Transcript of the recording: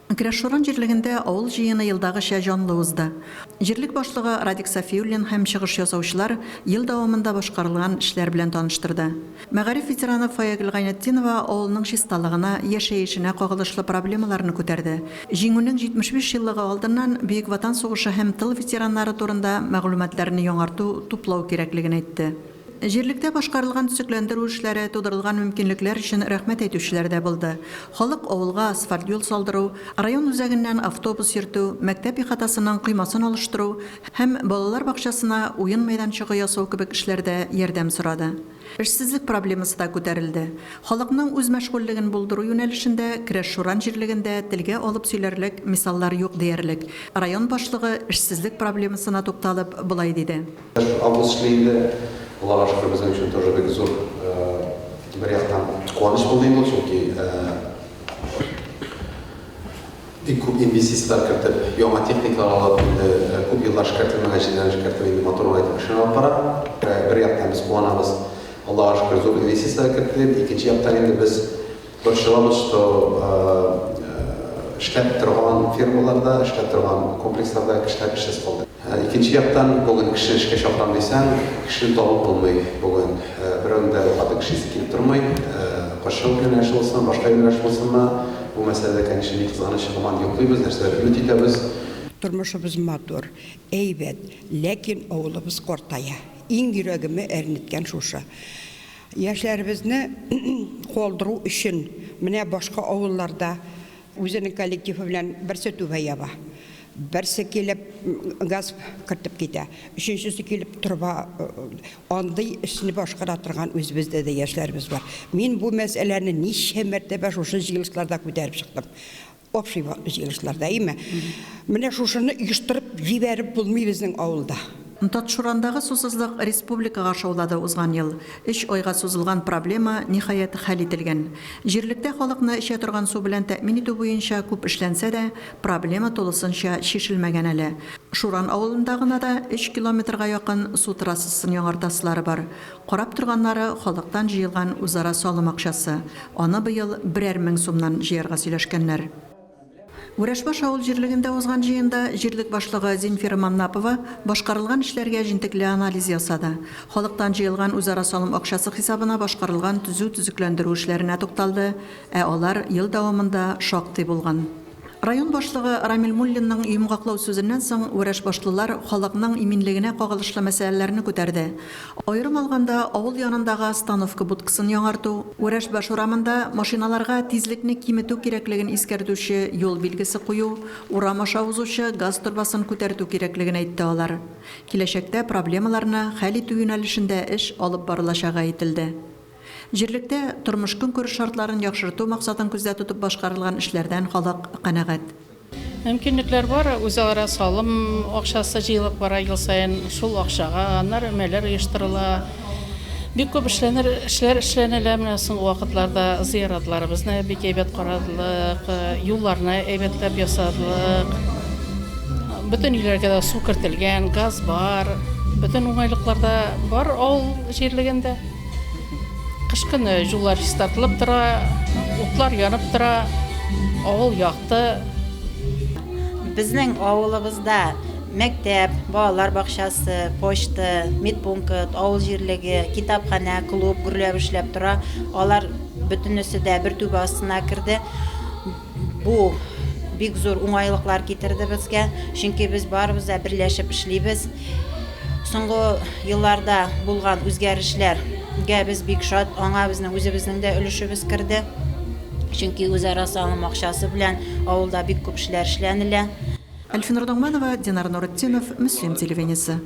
Кирәшуран җирлегендә авыл җыены елдагы жанлы узды. Җирлек башлыгы Радик Сафиуллин һәм чыгыш ясаучылар ел дәвамында башкарылган эшләр белән таныштырды. Мәгариф ветераны Фаягөл Гайнетдинова авылның чисталыгына, яшәешенә кагылышлы проблемаларны күтәрде. Җиңүнең 75 еллыгы алдыннан Бөек Ватан сугышы һәм тыл ветераннары турында мәгълүматларны яңарту, туплау кирәклеген әйтте. Җирлектә башкарылган төзекләндерү эшләре тудырылган мөмкинлекләр өчен рәхмәт әйтүчеләр дә булды. Халык авылга асфальт юл салдыру, район үзәгеннән автобус йөртү, мәктәп ихатасының коймасын алыштыру һәм балалар бакчасына уен мәйданчыгы ясау кебек эшләрдә ярдәм сорады. Эшсезлек проблемасы да күтәрелде. Халыкның үз мәшгульлеген булдыру юнәлешендә Кирәшуран җирлегендә телгә алып сөйләрлек мисаллар юк диярлек. Район башлыгы эшсезлек проблемасына тукталып булай диде. Аллаға шүкір біздің үшін тоже бек зор бір жақтан қуаныш болды енді ол чөнки бик көп инвестициялар кертеп, яңа техникалар алып, енді көп еллар эшкәртелмәгән җирләрне эшкәртеп, енді моторлы айтып эшен алып бара. Бір жақтан біз куанабыз, Аллаға шүкір зор инвестициялар кертелеп, икенче жақтан енді біз борчылабыз, что эшләп торган фермаларда, эшләп торган комплексларда кешеләр эшсез калды. Икенче яктан бүген кеше эшкә чакырам дисәң, кешене табып булмый. Бүген берәүдә вакыт кешесе килеп тормый. Кашын юнәлеш булсын, башка юнәлеш булсынмы, бу мәсьәләдә, конечно, бик кызганыч команда юклыйбыз, нәрсәләр өмет итәбез. Тормышыбыз матур, әйбәт, ләкин авылыбыз картая. Иң йөрәгемә әрнеткән шушы. Яшьләребезне калдыру өчен менә башка авылларда үзенең коллективы белән берсе түбә яба. Берсе килеп газ кертеп китә. Өченчесе килеп турба андый эшне башкара торган үзебездә дә яшьләребез бар. Мин бу мәсьәләне ничә мәртәбә шушы җыелышларда күтәреп чыктым. Общий җыелышларда, әйме? Менә шушыны оештырып җибәреп булмый безнең авылда. Татшурандагы сусызлык республикага шаулады узган ел. 3 айга сузылган проблема ниһаять хәл ителгән. Җирлектә халыкны эчә торган су белән тәэмин итү буенча күп эшләнсә дә, проблема тулысынча шешелмәгән әле. Шуран авылында гына да 3 километрга якын су трассасын яңартасылары бар. Карап торганнары халыктан җыелган үзара салым акчасы. Аны быел 1000 сумнан җыярга сөйләшкәннәр. Урашбаш авыл җирлегендә узган җыенда җирлек башлыгы Зинфира Маннапова башкарылган эшләргә җентекле анализ ясады. Халыктан җыелган үзара салым акчасы хисабына башкарылган төзекләндерү эшләренә тукталды, алар ел дәвамында шактый булган. Район башлыгы Рамил Муллинның йомгаклау сүзеннән соң Ураш башлылар халыкның иминлегенә кагылышлы мәсьәләләрне күтәрде. Аерым алганда авыл янындагы остановка будкасын яңарту, Ураш баш урамында машиналарга тизлекне киметү кирәклеген искәртүче юл билгесе кую, урам аша узучы газ турбасын күтәртү кирәклеген әйтте алар. Киләчәктә проблемаларны хәл итү юнәлешендә эш алып барылачагы әйтелде. Җирлектә тормыш-көнкүреш шартларын яхшырту максатын күздә тотып башкарылган эшләрдән халык канәгать. Мөмкинлекләр бар, үзара салым акчасы җыелып бара ел саен, шул акчага аннар мәләр оештырыла. Бик күп эшләр эшләнәлә, менә соң вакытларда зыяратларыбызны бик әйбәт карадылык, юлларны әйбәтләп ясадылык. Бөтен үйләргә дә су кертелгән, газ бар, бөтен уңайлыкларда бар авыл җирлегендә. Кышкыны юллар чистартылып тора, утлар янып тора, авыл якты. Безнең авылыбызда мәктәп, балалар бакчасы, почта, медпункт, авыл җирлеге, китапханә, клуб гүрләп эшләп тора. Алар бөтенесе дә бер түбә астына керде. Бу бик зур уңайлыклар китерде безгә, чөнки без барыбыз да берләшеп эшлибез. Соңгы елларда булган үзгәрешләр біз бик шат, аңа безнең үзебезнең дә өлешебез керде. Чөнки үзара салым акчасы белән авылда бик күп эшләр эшләнелә. Альфинур Дongmanova, Динар Нуретдинов, Мөслим телевидениесе.